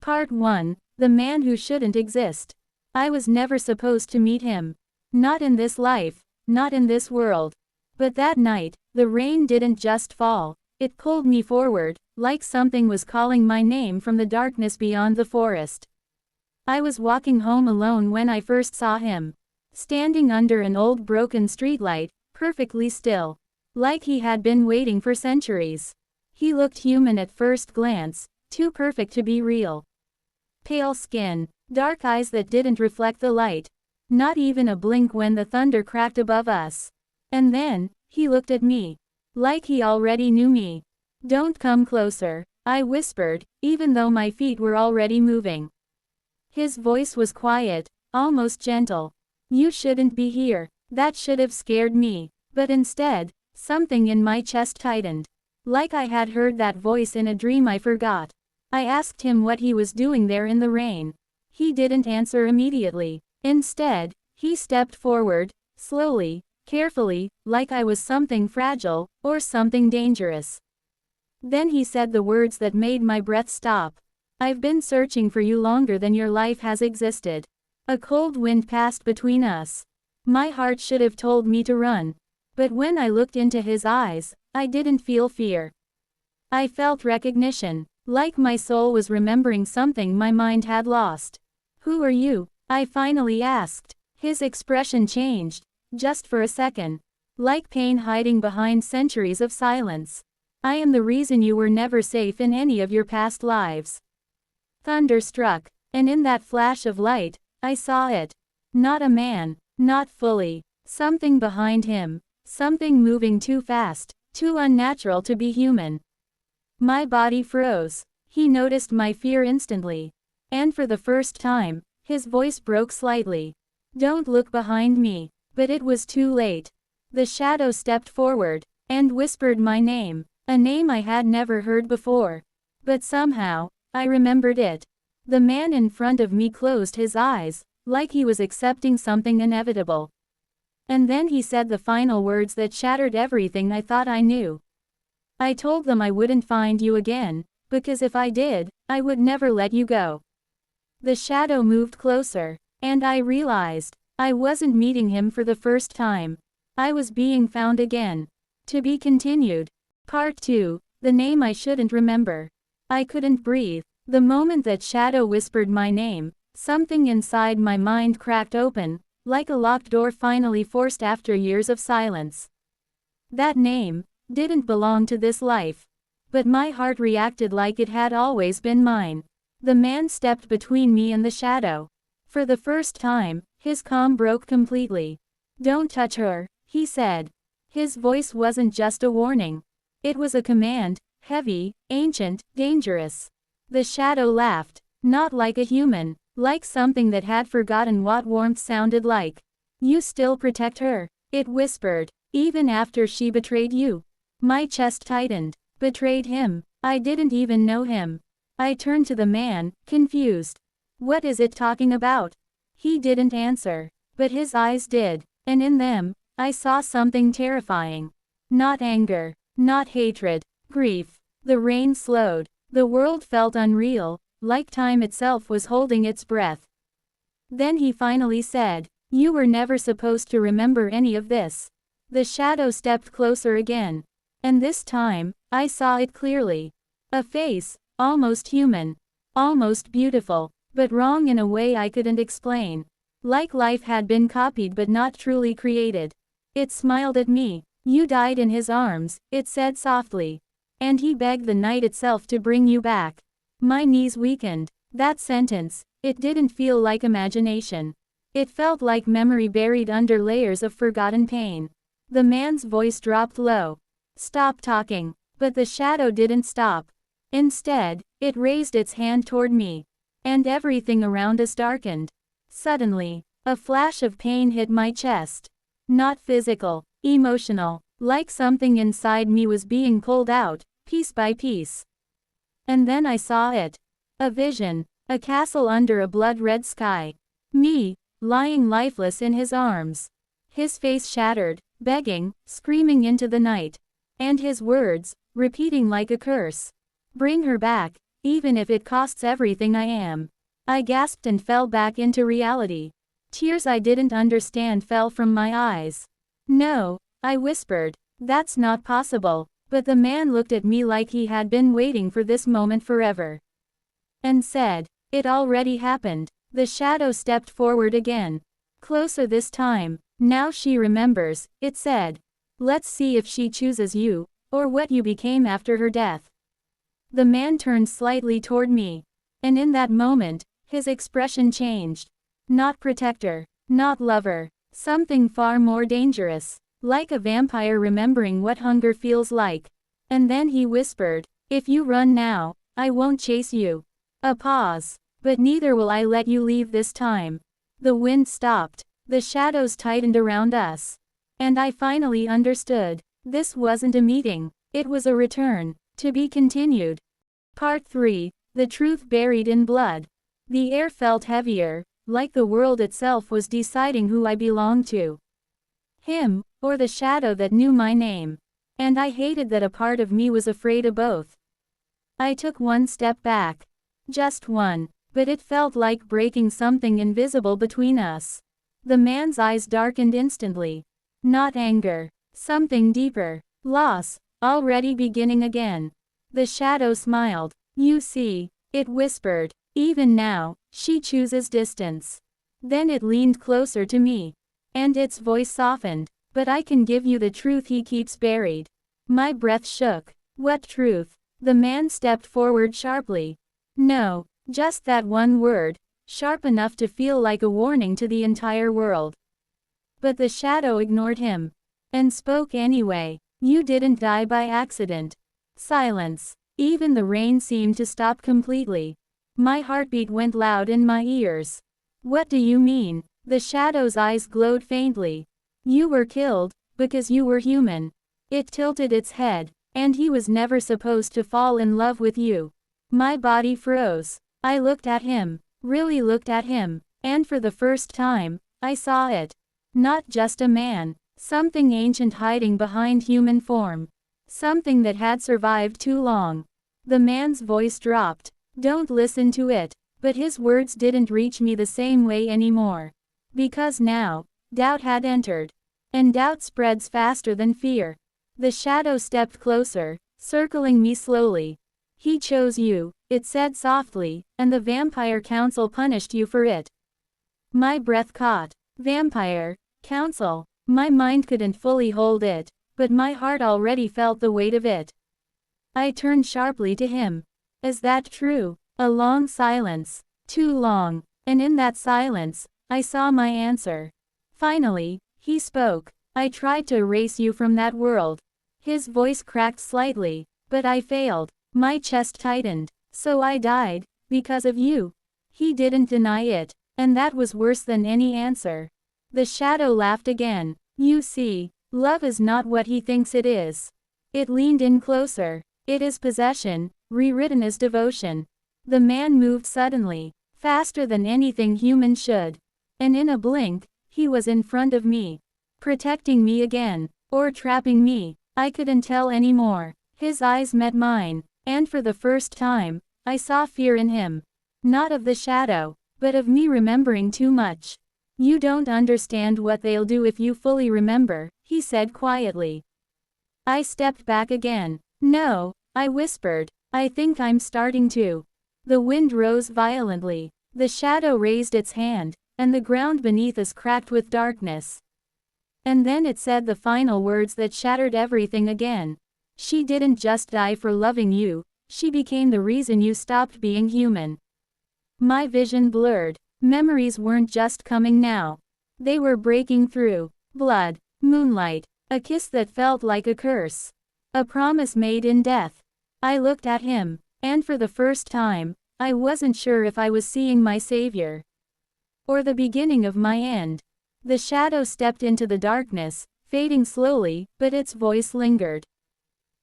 Part 1. The Man Who Shouldn't Exist. I was never supposed to meet him. Not in this life, not in this world. But that night, the rain didn't just fall, it pulled me forward, like something was calling my name from the darkness beyond the forest. I was walking home alone when I first saw him. Standing under an old broken streetlight, perfectly still. Like he had been waiting for centuries. He looked human at first glance, too perfect to be real. Pale skin, dark eyes that didn't reflect the light. Not even a blink when the thunder cracked above us. And then, he looked at me. Like he already knew me. "Don't come closer," I whispered, even though my feet were already moving. His voice was quiet, almost gentle. "You shouldn't be here." That should have scared me. But instead, something in my chest tightened. Like I had heard that voice in a dream I forgot. I asked him what he was doing there in the rain. He didn't answer immediately. Instead, he stepped forward, slowly, carefully, like I was something fragile, or something dangerous. Then he said the words that made my breath stop. "I've been searching for you longer than your life has existed." A cold wind passed between us. My heart should have told me to run. But when I looked into his eyes, I didn't feel fear. I felt recognition. Like my soul was remembering something my mind had lost. "Who are you?" I finally asked. His expression changed, just for a second. Like pain hiding behind centuries of silence. "I am the reason you were never safe in any of your past lives." Thunder struck, and in that flash of light, I saw it. Not a man, not fully. Something behind him. Something moving too fast, too unnatural to be human. My body froze. He noticed my fear instantly. And for the first time, his voice broke slightly. "Don't look behind me." But it was too late. The shadow stepped forward, and whispered my name, a name I had never heard before. But somehow, I remembered it. The man in front of me closed his eyes, like he was accepting something inevitable. And then he said the final words that shattered everything I thought I knew. "I told them I wouldn't find you again, because if I did, I would never let you go." The shadow moved closer, and I realized, I wasn't meeting him for the first time. I was being found again. To be continued. Part 2, The Name I Shouldn't Remember. I couldn't breathe. The moment that shadow whispered my name, something inside my mind cracked open, like a locked door finally forced after years of silence. That name didn't belong to this life. But my heart reacted like it had always been mine. The man stepped between me and the shadow. For the first time, his calm broke completely. "Don't touch her," he said. His voice wasn't just a warning. It was a command, heavy, ancient, dangerous. The shadow laughed, not like a human, like something that had forgotten what warmth sounded like. "You still protect her," it whispered, "even after she betrayed you." My chest tightened. Betrayed him? I didn't even know him. I turned to the man, confused. "What is it talking about?" He didn't answer, but his eyes did, and in them, I saw something terrifying. Not anger, not hatred, grief. The rain slowed. The world felt unreal, like time itself was holding its breath. Then he finally said, "You were never supposed to remember any of this." The shadow stepped closer again. And this time, I saw it clearly. A face, almost human. Almost beautiful, but wrong in a way I couldn't explain. Like life had been copied but not truly created. It smiled at me. "You died in his arms," it said softly. "And he begged the night itself to bring you back." My knees weakened. That sentence, it didn't feel like imagination. It felt like memory buried under layers of forgotten pain. The man's voice dropped low. "Stop talking." But the shadow didn't stop. Instead, it raised its hand toward me. And everything around us darkened. Suddenly, a flash of pain hit my chest. Not physical, emotional, like something inside me was being pulled out, piece by piece. And then I saw it. A vision, a castle under a blood-red sky. Me, lying lifeless in his arms. His face shattered, begging, screaming into the night. And his words, repeating like a curse. "Bring her back, even if it costs everything I am. I gasped and fell back into reality. Tears I didn't understand fell from my eyes. No, I whispered, that's not possible, but the man looked at me like he had been waiting for this moment forever. And said, it already happened. The shadow stepped forward again. Closer this time. Now she remembers, it said. Let's see if she chooses you, or what you became after her death. The man turned slightly toward me. And in that moment, his expression changed. Not protector, not lover, something far more dangerous, like a vampire remembering what hunger feels like. And then he whispered, if you run now, I won't chase you. A pause. But neither will I let you leave this time. The wind stopped. The shadows tightened around us. And I finally understood. This wasn't a meeting. It was a return. To be continued. Part 3. The truth buried in blood. The air felt heavier, like the world itself was deciding who I belonged to. Him, or the shadow that knew my name. And I hated that a part of me was afraid of both. I took one step back. Just one. But it felt like breaking something invisible between us. The man's eyes darkened instantly. Not anger. Something deeper. Loss. Already beginning again. The shadow smiled. You see, it whispered. Even now, she chooses distance. Then it leaned closer to me. And its voice softened. But I can give you the truth he keeps buried. My breath shook. What truth? The man stepped forward sharply. No. Just that one word, sharp enough to feel like a warning to the entire world. But the shadow ignored him. And spoke anyway. You didn't die by accident. Silence. Even the rain seemed to stop completely. My heartbeat went loud in my ears. What do you mean? The shadow's eyes glowed faintly. You were killed, because you were human. It tilted its head, and he was never supposed to fall in love with you. My body froze. I looked at him, really looked at him, and for the first time, I saw it. Not just a man, something ancient hiding behind human form. Something that had survived too long. The man's voice dropped. Don't listen to it. But his words didn't reach me the same way anymore. Because now, doubt had entered. And doubt spreads faster than fear. The shadow stepped closer, circling me slowly. He chose you, it said softly, and the Vampire Council punished you for it. My breath caught. Vampire Council. My mind couldn't fully hold it, but my heart already felt the weight of it. I turned sharply to him. Is that true? A long silence. Too long. And in that silence, I saw my answer. Finally, he spoke. I tried to erase you from that world. His voice cracked slightly, but I failed. My chest tightened. So I died, because of you. He didn't deny it, and that was worse than any answer. The shadow laughed again. You see, love is not what he thinks it is. It leaned in closer. It is possession, rewritten as devotion. The man moved suddenly, faster than anything human should. And in a blink, he was in front of me. Protecting me again, or trapping me, I couldn't tell anymore. His eyes met mine. And for the first time, I saw fear in him. Not of the shadow, but of me remembering too much. You don't understand what they'll do if you fully remember, he said quietly. I stepped back again. No, I whispered. I think I'm starting to. The wind rose violently. The shadow raised its hand, and the ground beneath us cracked with darkness. And then it said the final words that shattered everything again. She didn't just die for loving you, she became the reason you stopped being human. My vision blurred. Memories weren't just coming now. They were breaking through. Blood, moonlight, a kiss that felt like a curse. A promise made in death. I looked at him, and for the first time, I wasn't sure if I was seeing my savior. Or the beginning of my end. The shadow stepped into the darkness, fading slowly, but its voice lingered.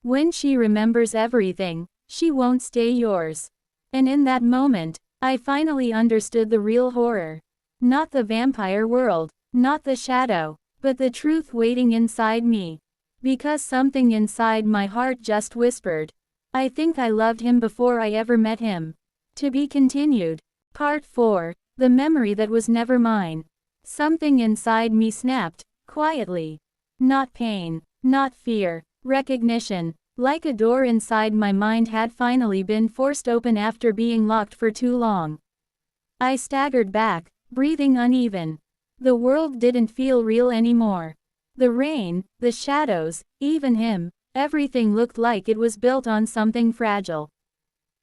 When she remembers everything, she won't stay yours. And in that moment, I finally understood the real horror. Not the vampire world, not the shadow, but the truth waiting inside me. Because something inside my heart just whispered, I think I loved him before I ever met him. To be continued. Part 4. The memory that was never mine. Something inside me snapped, quietly. Not pain, not fear, recognition. Like a door inside my mind had finally been forced open after being locked for too long. I staggered back, breathing uneven. The world didn't feel real anymore. The rain, the shadows, even him, everything looked like it was built on something fragile.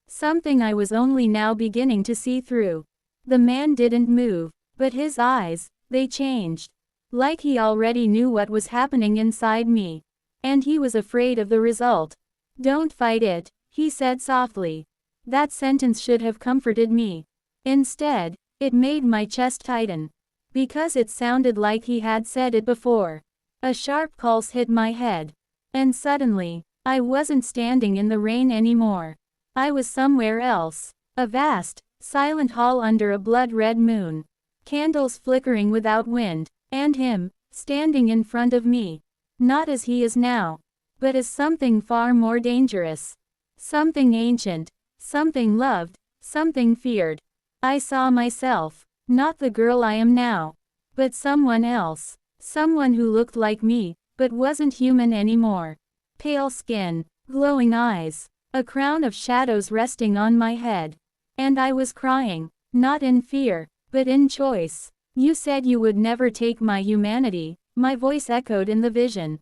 Something I was only now beginning to see through. The man didn't move, but his eyes, they changed. Like he already knew what was happening inside me. And he was afraid of the result. Don't fight it, he said softly. That sentence should have comforted me. Instead, it made my chest tighten. Because it sounded like he had said it before. A sharp pulse hit my head. And suddenly, I wasn't standing in the rain anymore. I was somewhere else. A vast, silent hall under a blood-red moon. Candles flickering without wind. And him, standing in front of me. Not as he is now, but as something far more dangerous. Something ancient, something loved, something feared. I saw myself, not the girl I am now, but someone else. Someone who looked like me, but wasn't human anymore. Pale skin, glowing eyes, a crown of shadows resting on my head. And I was crying, not in fear, but in choice. You said you would never take my humanity. My voice echoed in the vision.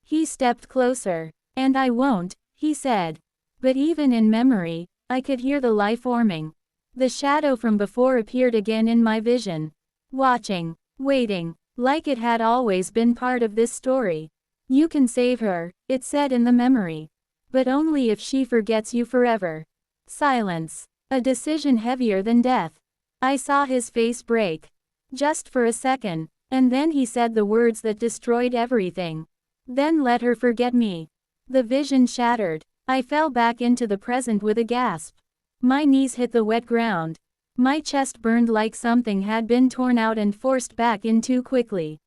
He stepped closer. And I won't, he said. But even in memory, I could hear the life forming. The shadow from before appeared again in my vision. Watching, waiting, like it had always been part of this story. You can save her, it said in the memory. But only if she forgets you forever. Silence. A decision heavier than death. I saw his face break. Just for a second. And then he said the words that destroyed everything. Then let her forget me. The vision shattered. I fell back into the present with a gasp. My knees hit the wet ground. My chest burned like something had been torn out and forced back in too quickly.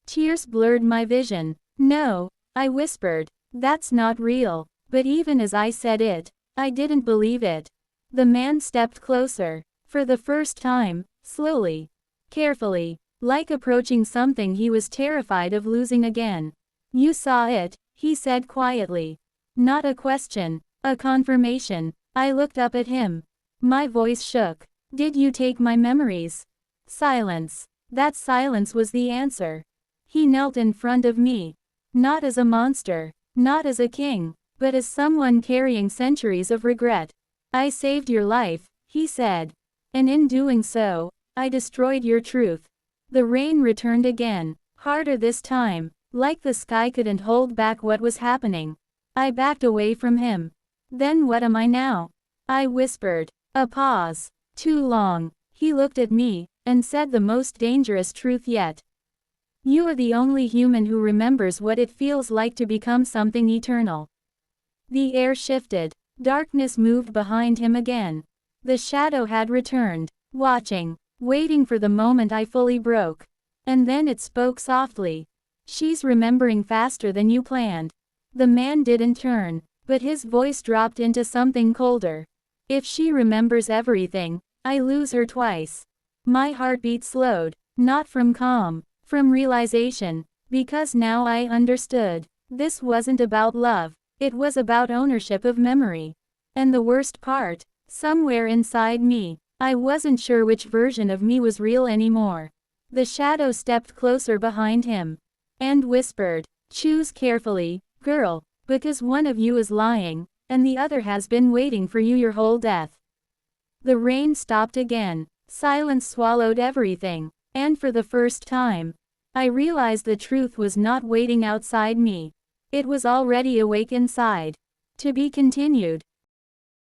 Tears blurred my vision. No, I whispered. That's not real. But even as I said it, I didn't believe it. The man stepped closer. For the first time, slowly. Carefully. Like approaching something he was terrified of losing again. You saw it, he said quietly. Not a question, a confirmation. I looked up at him. My voice shook. Did you take my memories? Silence. That silence was the answer. He knelt in front of me. Not as a monster, not as a king, but as someone carrying centuries of regret. I saved your life, he said. And in doing so, I destroyed your truth. The rain returned again, harder this time, like the sky couldn't hold back what was happening. I backed away from him. Then what am I now? I whispered. A pause. Too long. He looked at me, and said the most dangerous truth yet. You are the only human who remembers what it feels like to become something eternal. The air shifted. Darkness moved behind him again. The shadow had returned, watching. Waiting for the moment I fully broke. And then it spoke softly. She's remembering faster than you planned. The man didn't turn, but his voice dropped into something colder. If she remembers everything, I lose her twice. My heartbeat slowed, not from calm, from realization, because now I understood. This wasn't about love, it was about ownership of memory. And the worst part, somewhere inside me, I wasn't sure which version of me was real anymore. The shadow stepped closer behind him. And whispered, choose carefully, girl, because one of you is lying, and the other has been waiting for you your whole death. The rain stopped again. Silence swallowed everything. And for the first time, I realized the truth was not waiting outside me. It was already awake inside. To be continued.